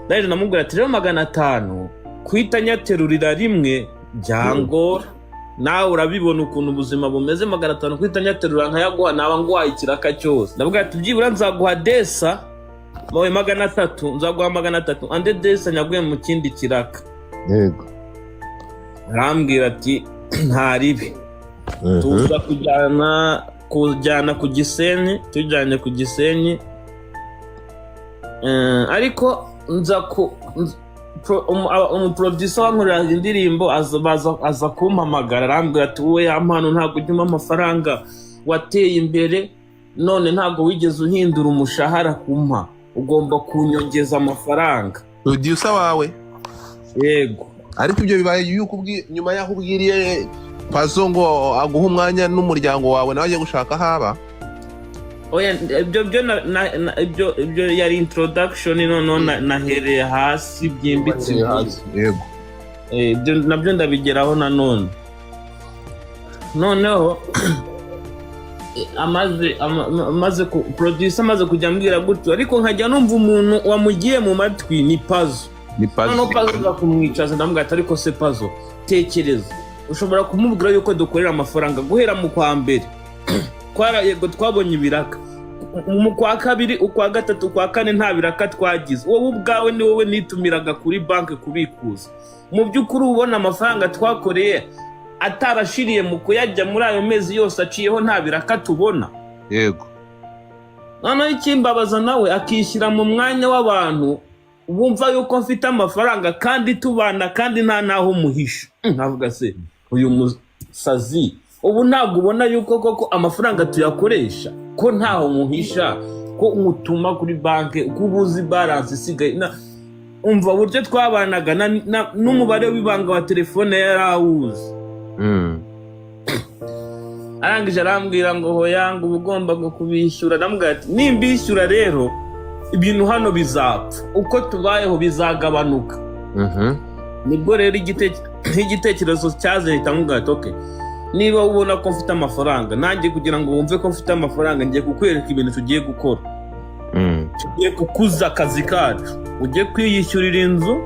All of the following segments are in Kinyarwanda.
Naje namubwira ati rero 500 kwita nyaterurira rimwe byangora nawe urabibona ukuntu ubuzima bumeze 500 kwita nyaterura nkayaguha naba ngwaye ikiraka cyose ndavuga ati byibura nzaguha desa mawe 300 nzaguha 300 ande desa nyaguye mu kindi kiraka yego arambwira ati ntaribe tuza kujyana ku Gisenyi tujyanye ku Gisenyi ariko nza ku umuproducer wankorera indirimbo aza kumpamagara arambwira ati wowe yampano ntabwo ujyuma amafaranga wateye imbere none ntabwo wigeze uhindura umushahara kumpa ugomba kunyongeza amafaranga producer wawe yego ariko ibyo bibaye yuko nyuma yaho ubwiriye Pazo ngo aguha umwanya n'umuryango wawe nawe agiye gushaka haba oya ibyo yari introduction none nahereye hasi byimbitse yego ibyo nabyo ndabigeraho nanone noneho amaze producer amaze kujya mbwira gutyo ariko nkajya numva umuntu wamugiye mu matwi ni Pazo no Pazo kumwicaza ndambwira ati ariko se Pazo tekereza ushobora kumubwira yuko dukorera amafaranga guhera mu kwa mbere yego twabonye ibiraka mu kwa kabiri ukwa gatatu ukwa kane nta biraka twagize wowe ubwawe ni wowe nitumiraga kuri banki kubikuza mu by'ukuri ubona amafaranga twakoreye atarashiriye mu kuyajya muri ayo mezi yose aciyeho nta biraka tubona yego noneho ikimbabaza nawe akishyira mu mwanya w'abantu bumva yuko mfite amafaranga kandi tubana kandi nta naho muhisha nkavuga se uyu musazi ubu ntabwo ubona yuko koko amafaranga tuyakoresha ko ntaho muhisha ko umutuma kuri banki ko ubuzi balance isigaye umva uburyo twabanaga n'umubare w'ibanga wa telefone yarawuzi arangije arambwira ngo hoyanga uba ugomba kubishyura ndamubwira ati nimbishyura rero ibintu hano bizapfa uko tubayeho bizagabanuka nibwo rero igitekerezo cyaje hitamubwira ati okay niba ubona ko mfite amafaranga nanjye kugira ngo wumve ko mfite amafaranga ngiye kukwereka ibintu tugiye gukora tugiye kukuza akazi kacu ugiye kwiyishyurira inzu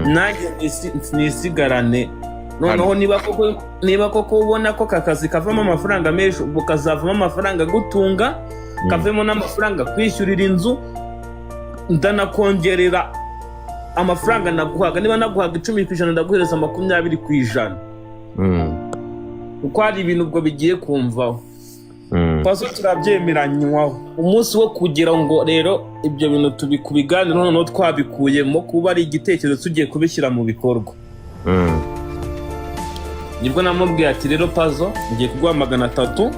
nanjye nisigarane noneho niba koko ubona ko akazi kavamo amafaranga menshi ubwo kazavamo amafaranga gutunga kavemo n'amafaranga kwishyurira inzu ndanakongerera amafaranga naguhaga niba naguhaga 10% ndaguhereza 20%. Uko hari ibintu ubwo bigiye kumvaho Pazo turabyemeranywaho umunsi wo kugira ngo rero ibyo bintu tubikubiganira noneho twabikuyemo kuba ari igitekerezo tugiye kubishyira mu bikorwa nibwo namubwiye ati rero Pazo ngiye kuguha 300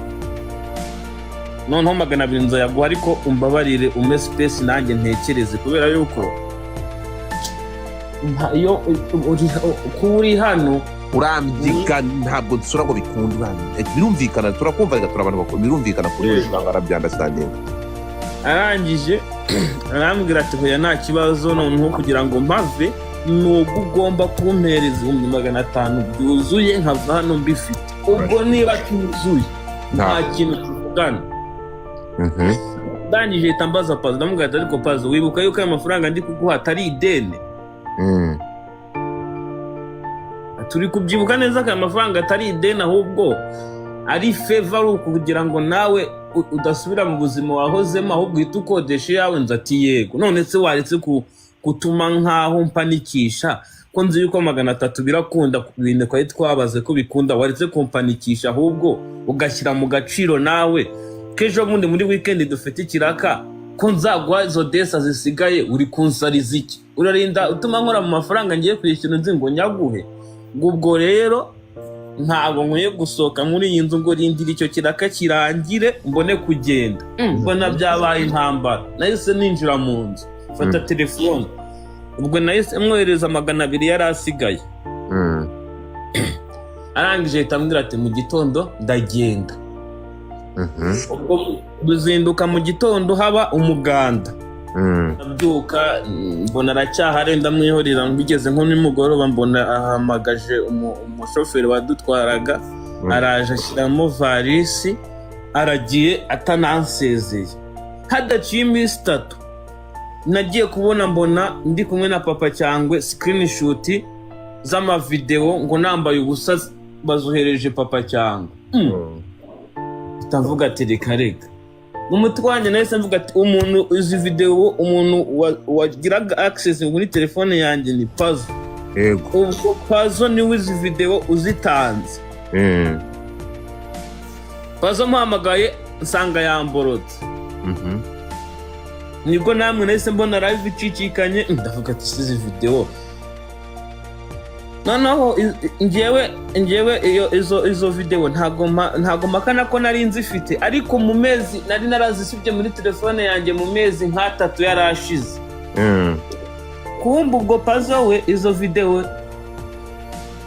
noneho 200 nzayaguha ariko umbabarire ume space nanjye ntekereze kubera yuko iyo kuri hano urambika ntabwo dusura ngo bikunda birumvikana turakumva reka turabantu bakuru birumvikana kuri bangara byandastanding arangije arambwira ati hoya nta kibazo noneho kugira ngo mpave nuko ugomba kumpereza 500 byuzuye nkava hano mbifite ubwo niba tuzuye nta kintu tuvugana ndangije tambaza Pazo ndamubwira ati ariko Pazo wibuka yuko ayo mafaranga ndi kuguha atari ideni turi kubyibuka neza ko amafaranga atari ideni ahubwo ari favor kugira ngo nawe udasubira mu buzima wahozemo ahubwo uhita ukodesha yawe nzati yego none se waretse gutuma nkaho mpanikisha ko nzi yuko 300 birakunda kubinde kwa twabaze ko bikunda waretse kumpanikisha ahubwo ugashyira mu gaciro nawe kejo bundi muri weekend dufite ikiraka ko nzagwa izo desa zisigaye uri kunsariza iki urarinda utuma nkora mu mafaranga ngiye kwishyura nzi ngo nyaguhe ubwo rero ntabwo nkwiye gusohoka muri iyi nzu ngo rindira icyo kiraka kirangire mbone kugenda mbona byabaye intambara nahise ninjira mu nzu fata telefone ubwo nahise mwohereza 200 yari asigaye arangije itambwira ati mu gitondo ndagenda ubwo buzinduka mu gitondo haba umuganda ndabyuka mbona aracyahari ndamwihorera ngigeze nko nimugoroba mbona ahamagaje umushoferi wadutwaraga araje ashyiramo varisi aragiye atanansezeye hadaciye iminsi 3 nagiye kubona mbona ndi kumwe na papa cyangwe screenshot z'amavideo ngo nambaye ubusa bazohereje papa cyangwa ndavuga ati reka mu mutwe wanjye nahise mvuga ati umuntu izi video umuntu wagiraga access muri telefone yanjye ni Pazo. Ubwo Pazo ni izi video uzitanze. Pazo mpamagaye nsanga yamborotse. Nibwo namwe nahise mbona live icicikanye ndavuga ati izi video noneho njyewe izo video ntago makana ko nari nzifite ariko mu mezi nari narazisibye muri telefone yanjye mu mezi nka 3 yarashize. Kumba ubwo Pazo we izo video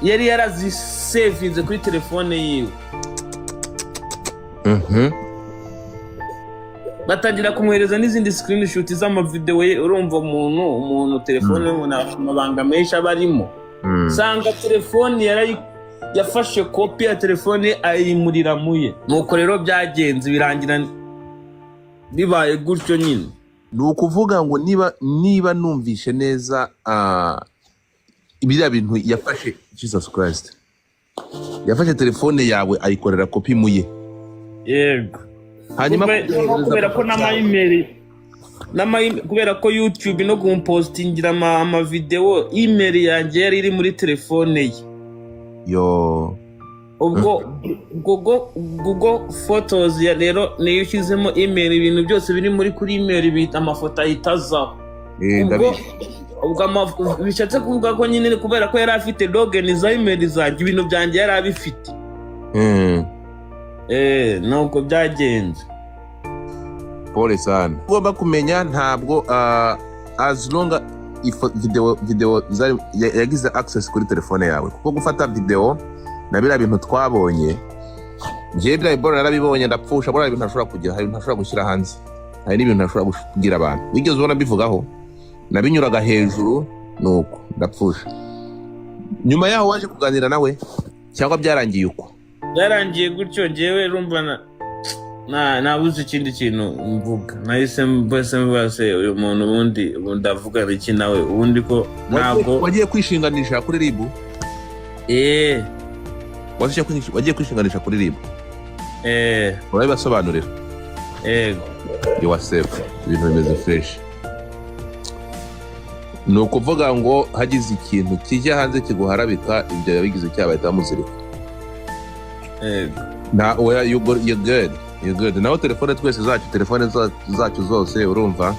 yari yarazisavinze kuri telefone yiwe. Batangira kumwereza n'izindi screenshot z'amavideo ye. Urumva umuntu telefone n'amabanga menshi abarimo. Sanga telefone yafashe kopi ya telefone ayimurira muye. Nuko rero byagenze birangira bibaye gutyo nyine. Nukuvuga ngo niba numvishe neza ibiriya bintu yafashe Jesus Christ. Yafashe telefone yawe ayikorera kopi muye. Yego. Hanyuma kubera ko kubera ko YouTube no kumpostingira ama video email yanjye yari iri muri telefone ye. Ubwo Google Photos ya rero niyo yishyizemo email ibintu byose biri muri kuri email bita amafoto ahitazaho. Ubwo bishatse kuvuga ko nyine kubera ko yari afite login za email zanjye ibintu byanjye yari abifite. Nuko byagenze. Pole sana. Ugomba kumenya ntabwo as long video yagize access kuri telefone yawe kuko gufata video na bira bintu twabonye ngiye bya ibora narabibonye ndapfusha bora ibintu ntashobora kugira hari ntashobora gushyira hanze hari n'ibintu ntashobora kugira abantu wigeze ubona bivugaho nabinyuraga hejuru nuko ndapfusha. Nyuma yaho waje kuganira nawe cyangwa byarangiye uko? Byarangiye gutyo ngewe rumva nabuze ikindi kintu mvuga nahise mbase uyu muntu ubundi ndavuga iki nawe ubundi ko ntabwo wagiye kwishinganisha kuri RIB. Wagiye kwishinganisha kuri RIB. Urabibasobanurira. You are safe. Ibintu bimeze fresh. Ni ukuvuga ngo hagize ikintu kijya hanze kiguharabika ibyo yabigize cyabahita muzirika. You're good. Naho telefone twese telefone zacu zose urumva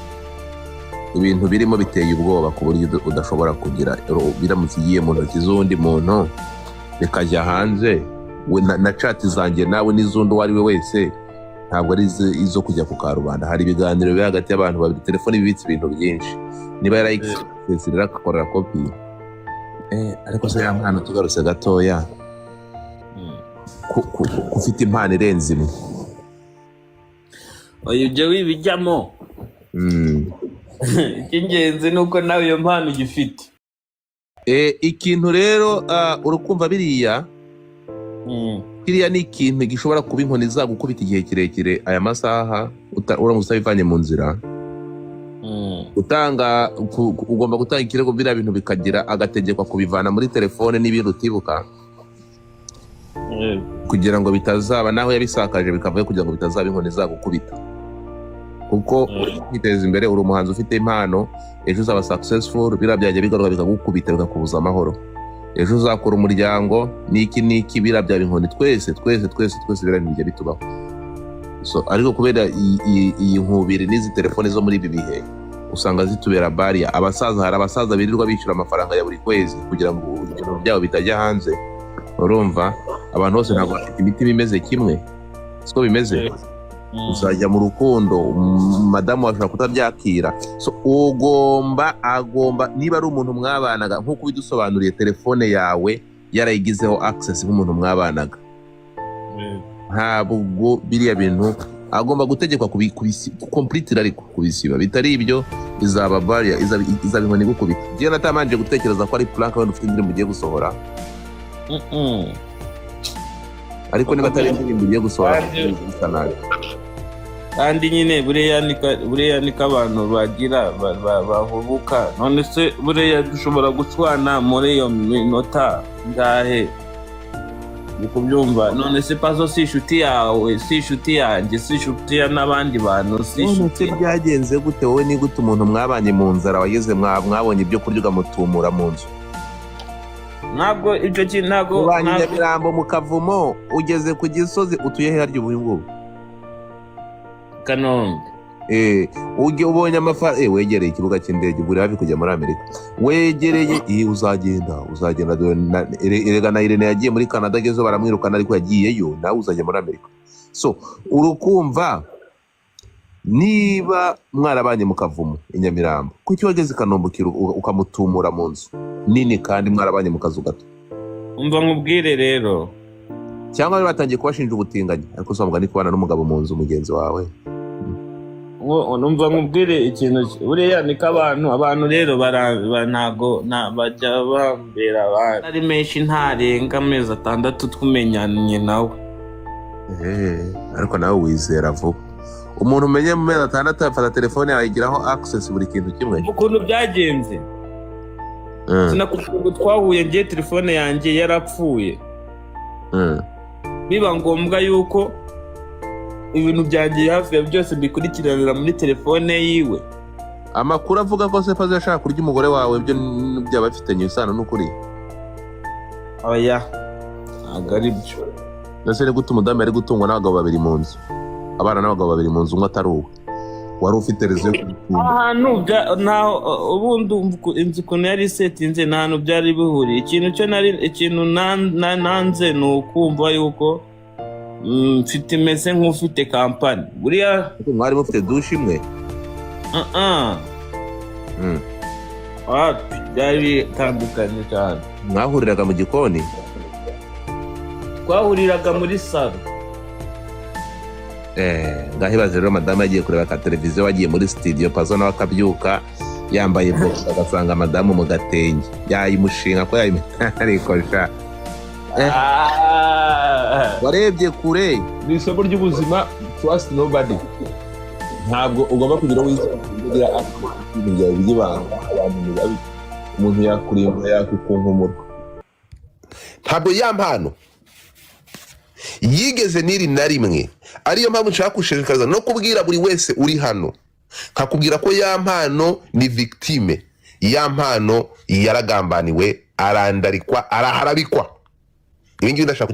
ibintu birimo biteye ubwoba ku buryo udashobora kugira biramutse igiye mu ntoki z'undi muntu bikajya hanze na chat zanjye nawe n'izundi uwo ari we wese ntabwo ari izo kujya ku karubanda. Hari ibiganiro biri hagati y'abantu babiri telefone ibitse ibintu byinshi niba yarayisesirira akakorera kopi ariko se ya mwana tugarutse gatoya kufite impano irenze imwe ibyo wibijyamo. Icy'ingenzi nuko nawe iyo mpano ugifite. Ikintu rero urukumva biriya ni ikintu gishobora kuba inkoni zagukubita igihe kirekire aya masaha uramutse ubivanye mu nzira. Ugomba gutanga ikirego biriya bintu bikagira agategekwa kubivana muri telefone n'ibintu utibuka kugira ngo bitazaba naho yabisakaje bikavuye kugira ngo bitazaba inkoni zagukubita kuko kwiteza imbere uri umuhanzi ufite impano ejo uzaba successful birabyajya bigaruka bikagukubita bikakubuza amahoro ejo uzakora umuryango niki birabya inkoni twese birabijya bitubaho. So ariko kubera iyi nkubiri n'izi telefone zo muri ibi bihe usanga zitubera baria. Hari abasaza birirwa bishyura amafaranga ya buri kwezi kugira ngo ibintu byabo bitajya hanze. Urumva abantu bose ntabwo bafite imitima imeze kimwe siko bimeze. Uzajya mu rukundo madamu washobora kutabyakira. So agomba niba ari umuntu mwabanaga nk'uko bidusobanuriye telefone yawe yarayigizeho access nk'umuntu mwabanaga ntabwo biriya bintu agomba gutegekwa completely ariko kubisiba bitari ibyo izaba baria izaba inkoni gukubita. Giye natamanje gutekereza ko ari plank wenda ufite indirimbo ugiye gusohora ariko niba atari indirimbo ugiye gusohora kandi nyine buriya niko abantu bagira bahubuka. None se buriya dushobora gucwana muri iyo minota ngahe uri kubyumva? None se Pazo si inshuti yawe, si inshuti yanjye, si inshuti ya n'abandi bantu, si inshuti. Byagenze gute wowe? Ni gute umuntu mwabanye mu nzara wageze mwabonye ibyo kurya ugamutumura mu nzu? Ntabwo icyo kintu ntabwo ubanye Nyamirambo mu Kavumo, ugeze ku Gisozi, utuye he harya ubu ngubu? Kanombe. Ubonye amafaranga wegereye ikibuga cy'indege, uri hafi kujya muri Amerika, wegereye uzagenda erega na Irene yagiye muri Canada, agezeho baramwirukana ariko yagiyeyo, nawe uzajya muri Amerika. So urukumva niba mwarabanye mu Kavumo i Nyamirambo, kuki wageze Kanombe ukamutumura mu nzu nini kandi mwarabanye mu kazu gato? Umva nkubwire rero, cyangwa batangiye kubashinja ubutinganyi, ariko usanga ni kubana n'umugabo mu nzu mugenzi wawe. Numva nkubwire ikintu, buriya niko abantu rero ntago bajya bambera abandi ari menshi, ntarenga amezi 6 twumenyanye nawe. Ariko nawe wizera vuba. Umuntu umenye mu mezi 6 afata telefone yawe igiraho access buri kintu kimwe. Ukuntu byagenze sinakubwira twahuye, ngiye telefone yanjye yarapfuye, biba ngombwa yuko ibintu byanjye hafi ya byose bikurikiranira muri telefone yiwe. Amakuru avuga ko se Pazo yashaka kurya umugore wawe, ibyo byaba bifitanye isano n'ukuri? Oya, ntabwo ari byo. Nase ni gute umudamu yari gutungwa n'abagabo 2 mu nzu, abana n'abagabo 2 mu nzu, umwe atari uwe? Wari ufite rezo ahantu ubundi inzu ukuntu yari isetinze nta hantu byari bihuriye. Ikintu nanze ni ukumva yuko mfite meze nk'ufite kampani. Buriya mwari mufite dushe imwe? byari bitandukanye cyane. Mwahuriraga mu gikoni? Twahuriraga muri salo. Ngahibaze rero madamu yagiye kureba ka televiziyo, wagiye muri studio, Pazo nawe akabyuka yambaye box, agasanga madamu mu gatenge, yayimushinga ko yayimetarikosha. Warebye kure. Ni isomo ry'ubuzima, trust nobody. Ntabwo ugomba kugira wizera ibintu by'ibanga, umuntu yakurimba yakukunkumura. Ntabwo yampano yigeze niri na rimwe, ariyo mpamvu nshaka kushishikariza no kubwira buri wese uri hano, nkakubwira ko yampano ni victime, yampano yaragambaniwe, arandarikwa, araharabikwa. Ibi ngibi ndashaka